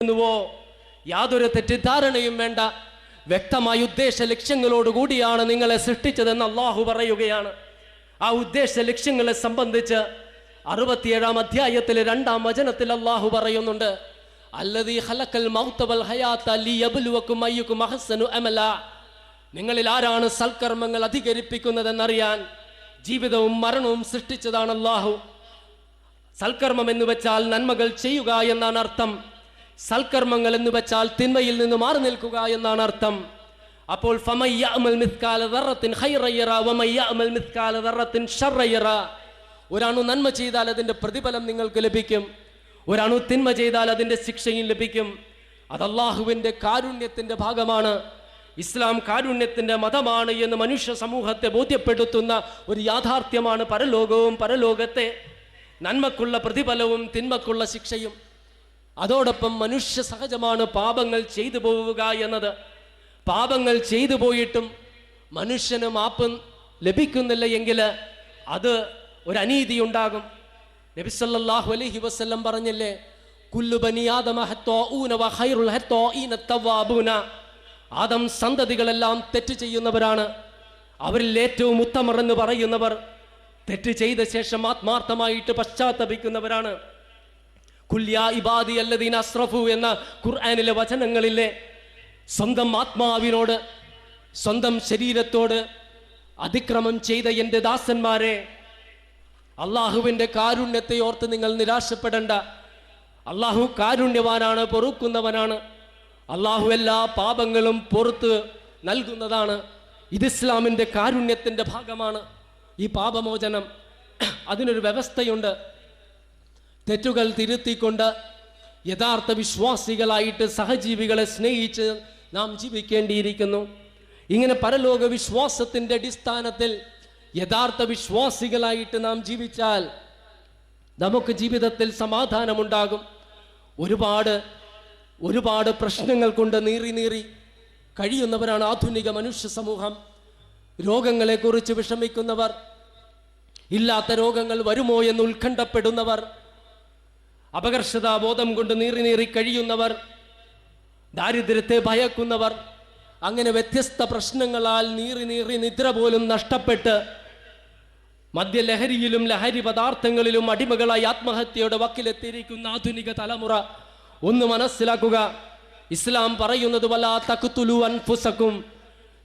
ോ യാതൊരു തെറ്റിദ്ധാരണയും വേണ്ട. വ്യക്തമായ ഉദ്ദേശ ലക്ഷ്യങ്ങളോടുകൂടിയാണ് നിങ്ങളെ സൃഷ്ടിച്ചതെന്ന് അള്ളാഹു പറയുകയാണ്. ആ ഉദ്ദേശ ലക്ഷ്യങ്ങളെ സംബന്ധിച്ച് 67-ാം അധ്യായത്തിലെ 2-ാം വചനത്തിൽ അള്ളാഹു പറയുന്നുണ്ട്, അല്ലദീ ഖലഖൽ മൗത വൽ ഹയാത ലിയബ്ലുവകും അയ്യുകും അഹ്സനു അമല. നിങ്ങളിൽ ആരാണ് സൽക്കർമ്മങ്ങൾ അധികരിപ്പിക്കുന്നതെന്നറിയാൻ ജീവിതവും മരണവും സൃഷ്ടിച്ചതാണ് അള്ളാഹു. സൽക്കർമ്മം എന്ന് വെച്ചാൽ നന്മകൾ ചെയ്യുക എന്നാണ് അർത്ഥം. സൽക്കർമ്മങ്ങൾ എന്ന് വെച്ചാൽ തിന്മയിൽ നിന്ന് മാറി നിൽക്കുക എന്നാണ് അർത്ഥം. അപ്പോൾ ഫമൻ യഅമൽ മിസ്കാല ദറത്തിൻ ഖൈറൻ യറ വമൻ യഅമൽ മിസ്കാല ദറത്തിൻ ശർറൻ യറ. ഒരാണു നന്മ ചെയ്താൽ അതിൻ്റെ പ്രതിഫലം നിങ്ങൾക്ക് ലഭിക്കും, ഒരാണു തിന്മ ചെയ്താൽ അതിൻ്റെ ശിക്ഷയും ലഭിക്കും. അത് അല്ലാഹുവിൻ്റെ കാരുണ്യത്തിൻ്റെ ഭാഗമാണ്. ഇസ്ലാം കാരുണ്യത്തിൻ്റെ മതമാണ് എന്ന് മനുഷ്യ സമൂഹത്തെ ബോധ്യപ്പെടുത്തുന്ന ഒരു യാഥാർത്ഥ്യമാണ് പരലോകവും പരലോകത്തെ നന്മക്കുള്ള പ്രതിഫലവും തിന്മക്കുള്ള ശിക്ഷയും. അതോടൊപ്പം മനുഷ്യ സഹജമാണ് പാപങ്ങൾ ചെയ്തു പോവുക എന്നത്. പാപങ്ങൾ ചെയ്തു പോയിട്ടും മനുഷ്യന് മാപ്പ് ലഭിക്കുന്നില്ല എങ്കിൽ അത് ഒരു അനീതി ഉണ്ടാകും. നബി സല്ലല്ലാഹു അലൈഹി വസല്ലം പറഞ്ഞില്ലേ, കുല്ലു ബനി ആദമ ഹത്താഊന വ ഖൈറുൽ ഹത്താഈന തവ്വാബൂന. ആദം സന്തതികളെല്ലാം തെറ്റ് ചെയ്യുന്നവരാണ്, അവരിൽ ഏറ്റവും ഉത്തമർ എന്ന് പറയുന്നവർ തെറ്റ് ചെയ്ത ശേഷം ആത്മാർത്ഥമായിട്ട് പശ്ചാത്തപിക്കുന്നവരാണ്. കുല്യാ ഇബാദി അല്ലദീന അസ്റഫു എന്ന ഖുർആനിലെ വചനങ്ങളിലെ സ്വന്തം ആത്മാവിനോട്, സ്വന്തം ശരീരത്തോട് അതിക്രമം ചെയ്ത എൻ്റെ ദാസന്മാരെ, അള്ളാഹുവിൻ്റെ കാരുണ്യത്തെ ഓർത്ത് നിങ്ങൾ നിരാശപ്പെടേണ്ട. അള്ളാഹു കാരുണ്യവാനാണ്, പൊറുക്കുന്നവനാണ്. അള്ളാഹു എല്ലാ പാപങ്ങളും പൊറുത്ത് നൽകുന്നതാണ്. ഇത് ഇസ്ലാമിൻ്റെ കാരുണ്യത്തിൻ്റെ ഭാഗമാണ്. ഈ പാപമോചനം അതിനൊരു വ്യവസ്ഥയുണ്ട്. തെറ്റുകൾ തിരുത്തിക്കൊണ്ട് യഥാർത്ഥ വിശ്വാസികളായിട്ട് സഹജീവികളെ സ്നേഹിച്ച് നാം ജീവിക്കേണ്ടിയിരിക്കുന്നു. ഇങ്ങനെ പരലോക വിശ്വാസത്തിൻ്റെ അടിസ്ഥാനത്തിൽ യഥാർത്ഥ വിശ്വാസികളായിട്ട് നാം ജീവിച്ചാൽ നമുക്ക് ജീവിതത്തിൽ സമാധാനമുണ്ടാകും. ഒരുപാട് പ്രശ്നങ്ങൾ കൊണ്ട് നീറി കഴിയുന്നവരാണ് ആധുനിക മനുഷ്യ സമൂഹം. രോഗങ്ങളെക്കുറിച്ച് വിഷമിക്കുന്നവർ, ഇല്ലാത്ത രോഗങ്ങൾ വരുമോ എന്ന് ഉത്കണ്ഠപ്പെടുന്നവർ, അപകർഷതാബോധം കൊണ്ട് നീറി കഴിയുന്നവർ, ദാരിദ്ര്യത്തെ ഭയക്കുന്നവർ, അങ്ങനെ വ്യത്യസ്ത പ്രശ്നങ്ങളാൽ നീറി നിദ്ര പോലും നഷ്ടപ്പെട്ട് മദ്യലഹരിയിലും ലഹരി പദാർത്ഥങ്ങളിലും അടിമകളായി ആത്മഹത്യയുടെ വക്കിലെത്തിയിരിക്കുന്ന ആധുനിക തലമുറ ഒന്ന് മനസ്സിലാക്കുക. ഇസ്ലാം പറയുന്നത് വലാ തഖ്തുലു അൻഫുസകും,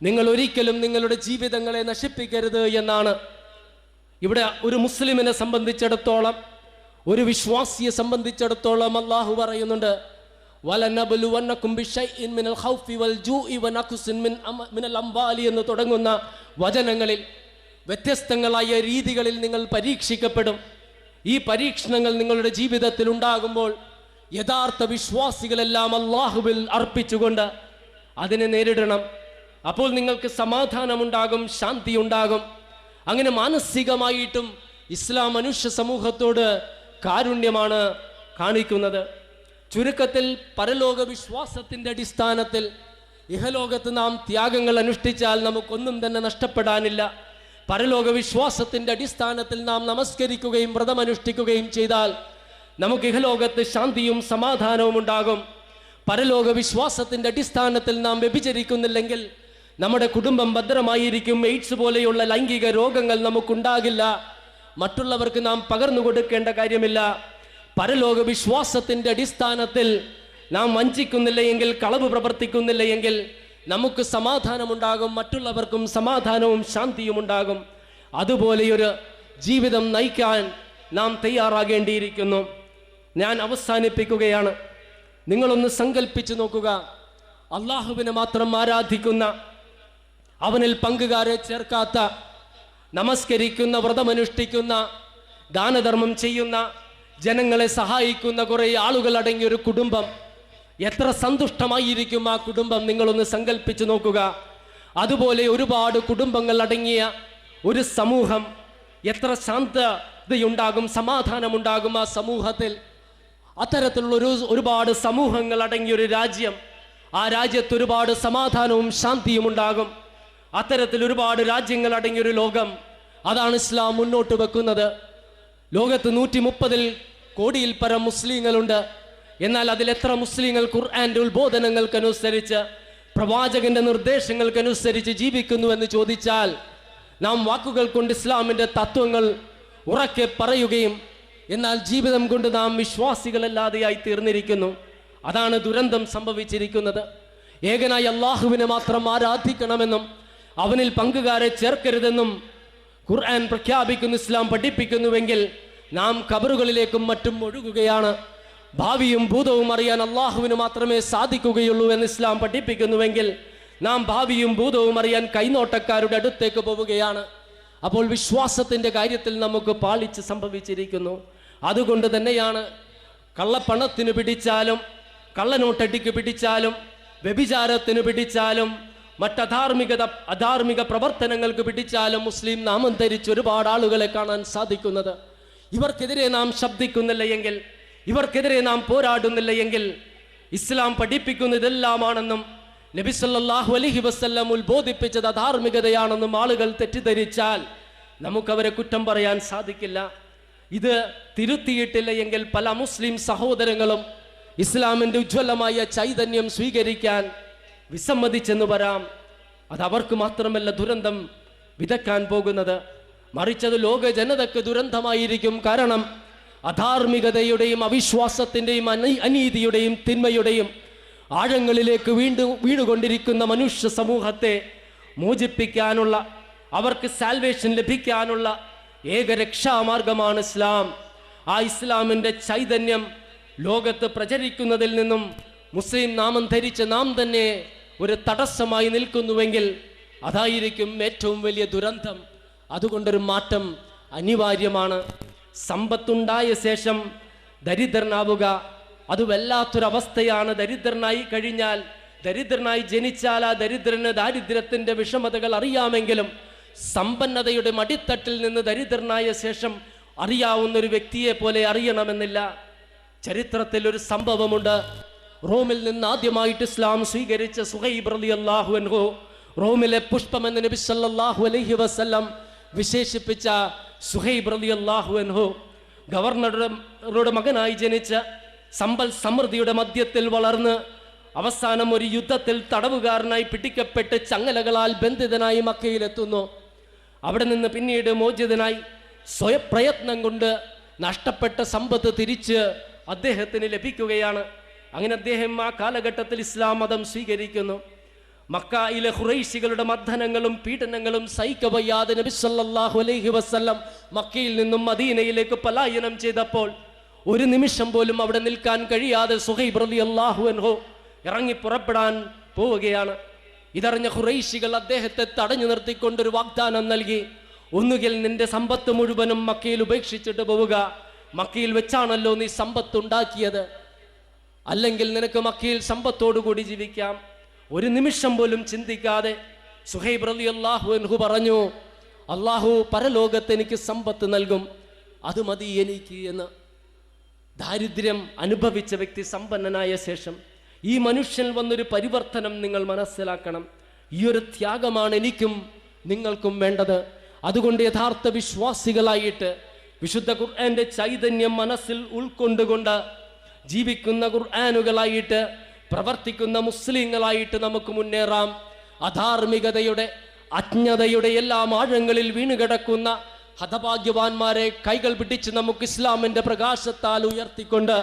നിങ്ങൾ ഒരിക്കലും നിങ്ങളുടെ ജീവിതങ്ങളെ നശിപ്പിക്കരുത് എന്നാണ്. ഇവിടെ ഒരു മുസ്ലിമിനെ സംബന്ധിച്ചിടത്തോളം, ഒരു വിശ്വാസിയെ സംബന്ധിച്ചിടത്തോളം അല്ലാഹു പറയുന്നുണ്ട്, വലനബ്ലുവന്നകും ബിശൈഇൻ മിനൽ ഖൗഫി വൽ ജൂഇ വനഖ്സിൻ മിനൽ അംവാലി എന്ന് തുടങ്ങുന്ന വചനങ്ങളിൽ വ്യത്യസ്തങ്ങളായ രീതികളിൽ നിങ്ങൾ പരീക്ഷിക്കപ്പെടും. ഈ പരീക്ഷണങ്ങൾ നിങ്ങളുടെ ജീവിതത്തിൽ ഉണ്ടാകുമ്പോൾ യഥാർത്ഥ വിശ്വാസികളെല്ലാം അല്ലാഹുവിൽ അർപ്പിച്ചുകൊണ്ട് അതിനെ നേരിടണം. അപ്പോൾ നിങ്ങൾക്ക് സമാധാനമുണ്ടാകും, ശാന്തി ഉണ്ടാകും. അങ്ങനെ മാനസികമായിട്ടും ഇസ്ലാം മനുഷ്യ സമൂഹത്തോട് കാരുണ്യമാണ് കാണിക്കുന്നത്. ചുരുക്കത്തിൽ പരലോക വിശ്വാസത്തിൻ്റെ അടിസ്ഥാനത്തിൽ ഇഹലോകത്ത് നാം ത്യാഗങ്ങൾ അനുഷ്ഠിച്ചാൽ നമുക്കൊന്നും തന്നെ നഷ്ടപ്പെടാനില്ല. പരലോക വിശ്വാസത്തിൻ്റെ അടിസ്ഥാനത്തിൽ നാം നമസ്കരിക്കുകയും വ്രതമനുഷ്ഠിക്കുകയും ചെയ്താൽ നമുക്ക് ഇഹലോകത്ത് ശാന്തിയും സമാധാനവും ഉണ്ടാകും. പരലോക വിശ്വാസത്തിൻ്റെ അടിസ്ഥാനത്തിൽ നാം വ്യഭിചരിക്കുന്നില്ലെങ്കിൽ നമ്മുടെ കുടുംബം ഭദ്രമായിരിക്കും. എയ്ഡ്സ് പോലെയുള്ള ലൈംഗിക രോഗങ്ങൾ നമുക്കുണ്ടാകില്ല. മറ്റുള്ളവർക്ക് നാം പകർന്നു കൊടുക്കേണ്ട കാര്യമില്ല. പരലോക വിശ്വാസത്തിൻ്റെ അടിസ്ഥാനത്തിൽ നാം വഞ്ചിക്കുന്നില്ല എങ്കിൽ, കളവ് പ്രവർത്തിക്കുന്നില്ല എങ്കിൽ നമുക്ക് സമാധാനമുണ്ടാകും, മറ്റുള്ളവർക്കും സമാധാനവും ശാന്തിയും ഉണ്ടാകും. അതുപോലെയൊരു ജീവിതം നയിക്കാൻ നാം തയ്യാറാകേണ്ടിയിരിക്കുന്നു. ഞാൻ അവസാനിപ്പിക്കുകയാണ്. നിങ്ങളൊന്ന് സങ്കല്പിച്ചു നോക്കുക, അള്ളാഹുവിനെ മാത്രം ആരാധിക്കുന്ന, അവനിൽ പങ്കുകാരെ ചേർക്കാത്ത, നമസ്കരിക്കുന്ന, വ്രതമനുഷ്ഠിക്കുന്ന, ദാനധർമ്മം ചെയ്യുന്ന, ജനങ്ങളെ സഹായിക്കുന്ന കുറേ ആളുകൾ അടങ്ങിയ ഒരു കുടുംബം. എത്ര സന്തുഷ്ടമായിരിക്കും ആ കുടുംബം, നിങ്ങളൊന്ന് സങ്കല്പിച്ചു നോക്കുക. അതുപോലെ ഒരുപാട് കുടുംബങ്ങൾ അടങ്ങിയ ഒരു സമൂഹം, എത്ര ശാന്തതയുണ്ടാകും, സമാധാനമുണ്ടാകും ആ സമൂഹത്തിൽ. അത്തരത്തിലുള്ള ഒരുപാട് സമൂഹങ്ങൾ അടങ്ങിയൊരു രാജ്യം, ആ രാജ്യത്ത് ഒരുപാട് സമാധാനവും ശാന്തിയും ഉണ്ടാകും. അത്തരത്തിൽ ഒരുപാട് രാജ്യങ്ങൾ അടങ്ങിയൊരു ലോകം, അതാണ് ഇസ്ലാം മുന്നോട്ട് വെക്കുന്നത്. ലോകത്ത് 130 കോടിയിൽ പരം മുസ്ലിങ്ങളുണ്ട്. എന്നാൽ അതിലെത്ര മുസ്ലിങ്ങൾ ഖുർആന്റെ ഉത്ബോധനങ്ങൾക്കനുസരിച്ച് പ്രവാചകന്റെ നിർദ്ദേശങ്ങൾക്കനുസരിച്ച് ജീവിക്കുന്നുവെന്ന് ചോദിച്ചാൽ നാം വാക്കുകൾ കൊണ്ട് ഇസ്ലാമിന്റെ തത്വങ്ങൾ ഉറക്കെ പറയുകയും എന്നാൽ ജീവിതം കൊണ്ട് നാം വിശ്വാസികളല്ലാതെയായി തീർന്നിരിക്കുന്നു. അതാണ് ദുരന്തം സംഭവിച്ചിരിക്കുന്നത്. ഏകനായി അള്ളാഹുവിനെ മാത്രം ആരാധിക്കണമെന്നും അവനിൽ പങ്കുകാരെ ചേർക്കരുതെന്നും ഖുർആൻ പ്രഖ്യാപിക്കുന്നു, ഇസ്ലാം പഠിപ്പിക്കുന്നുവെങ്കിൽ നാം ഖബറുകളിലേക്കും മറ്റും ഒഴുകുകയാണ്. ഭാവിയും ഭൂതവും അറിയാൻ അള്ളാഹുവിന് മാത്രമേ സാധിക്കുകയുള്ളൂ എന്ന് ഇസ്ലാം പഠിപ്പിക്കുന്നുവെങ്കിൽ നാം ഭാവിയും ഭൂതവും അറിയാൻ കൈനോട്ടക്കാരുടെ അടുത്തേക്ക് പോവുകയാണ്. അപ്പോൾ വിശ്വാസത്തിന്റെ കാര്യത്തിൽ നമുക്ക് പാളിച്ച് സംഭവിച്ചിരിക്കുന്നു. അതുകൊണ്ട് തന്നെയാണ് കള്ളപ്പണത്തിന് പിടിച്ചാലും കള്ളനോട്ടടിക്ക് പിടിച്ചാലും വ്യഭിചാരത്തിന് പിടിച്ചാലും അധാർമിക പ്രവർത്തനങ്ങൾക്ക് പിടിച്ചാലും മുസ്ലിം നാമം ധരിച്ച് ഒരുപാട് ആളുകളെ കാണാൻ സാധിക്കുന്നത്. ഇവർക്കെതിരെ നാം ശബ്ദിക്കുന്നില്ല എങ്കിൽ, ഇവർക്കെതിരെ നാം പോരാടുന്നില്ല എങ്കിൽ ഇസ്ലാം പഠിപ്പിക്കുന്ന ഇതെല്ലാമാണെന്നും നബി സല്ലല്ലാഹു അലൈഹി വസല്ലം ഉത്ബോധിപ്പിച്ചത് അധാർമികതയാണെന്നും ആളുകൾ തെറ്റിദ്ധരിച്ചാൽ നമുക്കവരെ കുറ്റം പറയാൻ സാധിക്കില്ല. ഇത് തിരുത്തിയിട്ടില്ല എങ്കിൽ പല മുസ്ലിം സഹോദരങ്ങളും ഇസ്ലാമിന്റെ ഉജ്ജ്വലമായ ചൈതന്യം സ്വീകരിക്കാൻ വിസമ്മതിച്ചെന്ന് വരാം. അത് അവർക്ക് മാത്രമല്ല ദുരന്തം വിതക്കാൻ പോകുന്നത്, മറിച്ചത് ലോക ജനതയ്ക്ക് ദുരന്തമായിരിക്കും. കാരണം അധാർമികതയുടെയും അവിശ്വാസത്തിന്റെയും അനീതിയുടെയും തിന്മയുടെയും ആഴങ്ങളിലേക്ക് വീണുകൊണ്ടിരിക്കുന്ന മനുഷ്യ സമൂഹത്തെ മോചിപ്പിക്കാനുള്ള, അവർക്ക് സാൽവേഷൻ ലഭിക്കാനുള്ള ഏക രക്ഷാമാർഗമാണ് ഇസ്ലാം. ആ ഇസ്ലാമിന്റെ ചൈതന്യം ലോകത്ത് പ്രചരിക്കുന്നതിൽ നിന്നും മുസ്ലിം നാമം ധരിച്ച നാം തന്നെ ഒരു തടസ്സമായി നിൽക്കുന്നുവെങ്കിൽ അതായിരിക്കും ഏറ്റവും വലിയ ദുരന്തം. അതുകൊണ്ടൊരു മാറ്റം അനിവാര്യമാണ്. സമ്പത്തുണ്ടായ ശേഷം ദരിദ്രനാവുക അത് വല്ലാത്തൊരവസ്ഥയാണ്. ദരിദ്രനായി കഴിഞ്ഞാൽ, ദരിദ്രനായി ജനിച്ചാൽ ആ ദരിദ്രന് ദാരിദ്ര്യത്തിന്റെ വിഷമതകൾ അറിയാമെങ്കിലും സമ്പന്നതയുടെ മടിത്തട്ടിൽ നിന്ന് ദരിദ്രനായ ശേഷം അറിയാവുന്ന ഒരു വ്യക്തിയെ പോലെ അറിയണമെന്നില്ല. ചരിത്രത്തിൽ ഒരു സംഭവമുണ്ട്. റോമിൽ നിന്ന് ആദ്യമായിട്ട് ഇസ്ലാം സ്വീകരിച്ച സുഹൈബ് റളിയല്ലാഹു അൻഹു, റോമിലെ പുഷ്പമെന്ന് നബി സല്ലല്ലാഹു അലൈഹി വസല്ലം വിശേഷിപ്പിച്ച സുഹൈബ് റളിയല്ലാഹു അൻഹു ഗവർണറുടെ മകനായി ജനിച്ച് സമ്പൽ സമൃദ്ധിയുടെ മധ്യത്തിൽ വളർന്ന് അവസാനം ഒരു യുദ്ധത്തിൽ തടവുകാരനായി പിടിക്കപ്പെട്ട് ചങ്ങലകളാൽ ബന്ധിതനായി മക്കയിലെത്തുന്നു. അവിടെ നിന്ന് പിന്നീട് മോചിതനായി സ്വയപ്രയത്നം കൊണ്ട് നഷ്ടപ്പെട്ട സമ്പത്ത് തിരിച്ച് അദ്ദേഹത്തിന് ലഭിക്കുകയാണ്. അങ്ങനെ അദ്ദേഹം ആ കാലഘട്ടത്തിൽ ഇസ്ലാം മതം സ്വീകരിക്കുന്നു. മക്കയിലെ ഖുറൈശികളുടെ മർദ്ദനങ്ങളും പീഡനങ്ങളും സഹിക്കവയ്യാതെ നബി സല്ലല്ലാഹു അലൈഹി വസല്ലം മക്കയിൽ നിന്നും മദീനയിലേക്ക് പലായനം ചെയ്തപ്പോൾ ഒരു നിമിഷം പോലും അവിടെ നിൽക്കാൻ കഴിയാതെ സുഹൈബ് റളിയല്ലാഹു അൻഹു ഇറങ്ങി പുറപ്പെടാൻ പോവുകയാണ്. ഇതറിഞ്ഞ ഖുറൈശികൾ അദ്ദേഹത്തെ തടഞ്ഞു നിർത്തിക്കൊണ്ടൊരു വാഗ്ദാനം നൽകി. ഒന്നുകിൽ നിന്റെ സമ്പത്ത് മുഴുവനും മക്കയിൽ ഉപേക്ഷിച്ചിട്ട് പോവുക, മക്കയിൽ വെച്ചാണല്ലോ നീ സമ്പത്തുണ്ടാക്കിയത്, അല്ലെങ്കിൽ നിനക്ക് മക്കയിൽ സമ്പത്തോടുകൂടി ജീവിക്കാം. ഒരു നിമിഷം പോലും ചിന്തിക്കാതെ സുഹൈബ് റളിയല്ലാഹു അൻഹു പറഞ്ഞു, അള്ളാഹു പരലോകത്ത് എനിക്ക് സമ്പത്ത് നൽകും, അത് മതി എനിക്ക് എന്ന്. ദാരിദ്ര്യം അനുഭവിച്ച വ്യക്തി സമ്പന്നനായ ശേഷം ഈ മനുഷ്യൻ വന്നൊരു പരിവർത്തനം നിങ്ങൾ മനസ്സിലാക്കണം. ഈ ഒരു ത്യാഗമാണ് എനിക്കും നിങ്ങൾക്കും വേണ്ടത്. അതുകൊണ്ട് യഥാർത്ഥ വിശ്വാസികളായിട്ട് വിശുദ്ധ ഖുർആന്റെ ചൈതന്യം മനസ്സിൽ ഉൾക്കൊണ്ടുകൊണ്ട് ജീവിക്കുന്ന ഖുർആനുകളായിട്ട് പ്രവർത്തിക്കുന്ന മുസ്ലിങ്ങളായിട്ട് നമുക്ക് മുന്നേറാം. അധാർമികതയുടെ അജ്ഞതയുടെ എല്ലാം ആഴങ്ങളിൽ വീണുകിടക്കുന്ന ഹതഭാഗ്യവാന്മാരെ കൈകൾ പിടിച്ച് നമുക്ക് ഇസ്ലാമിന്റെ പ്രകാശത്താൽ ഉയർത്തിക്കൊണ്ട്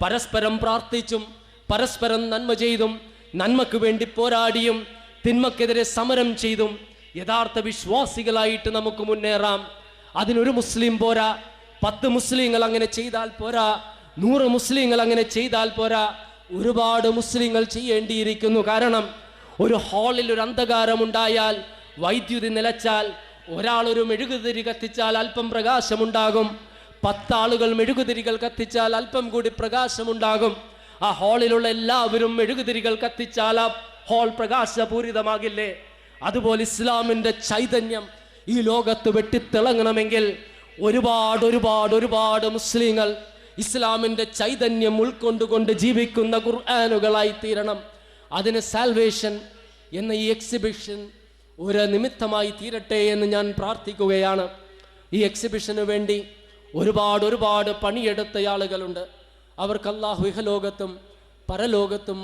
പരസ്പരം പ്രാർത്ഥിച്ചും പരസ്പരം നന്മ ചെയ്തും നന്മക്ക് വേണ്ടി പോരാടിയും തിന്മക്കെതിരെ സമരം ചെയ്തും യഥാർത്ഥ വിശ്വാസികളായിട്ട് നമുക്ക് മുന്നേറാം. അതിനൊരു മുസ്ലിം പോരാ, 10 മുസ്ലിങ്ങൾ അങ്ങനെ ചെയ്താൽ പോരാ, 100 മുസ്ലിങ്ങൾ അങ്ങനെ ചെയ്താൽ പോരാ, ഒരുപാട് മുസ്ലിങ്ങൾ ചെയ്യേണ്ടിയിരിക്കുന്നു. കാരണം ഒരു ഹാളിൽ ഒരു അന്ധകാരമുണ്ടായാൽ, വൈദ്യുതി നിലച്ചാൽ, ഒരാളൊരു മെഴുകുതിരി കത്തിച്ചാൽ അല്പം പ്രകാശമുണ്ടാകും. 10 ആളുകൾ മെഴുകുതിരികൾ കത്തിച്ചാൽ അല്പം കൂടി പ്രകാശമുണ്ടാകും. ആ ഹാളിലുള്ള എല്ലാവരും മെഴുകുതിരികൾ കത്തിച്ചാൽ ആ ഹാൾ പ്രകാശപൂരിതമാകില്ലേ? അതുപോലെ ഇസ്ലാമിന്റെ ചൈതന്യം ഈ ലോകത്ത് വെട്ടിത്തിളങ്ങണമെങ്കിൽ ഒരുപാട് ഒരുപാട് ഒരുപാട് മുസ്ലിങ്ങൾ ഇസ്ലാമിന്റെ ചൈതന്യം ഉൾക്കൊണ്ടുകൊണ്ട് ജീവിക്കുന്ന ഖുർആനുകളായി തീരണം. അതിന് സാൽവേഷൻ എന്ന ഈ എക്സിബിഷൻ ഒരു നിമിത്തമായി തീരട്ടെ എന്ന് ഞാൻ പ്രാർത്ഥിക്കുകയാണ്. ഈ എക്സിബിഷന് വേണ്ടി ഒരുപാട് ഒരുപാട് പണിയെടുത്ത ആളുകളുണ്ട്. അവർക്ക് അല്ലാഹു ഇഹലോകത്തും പരലോകത്തും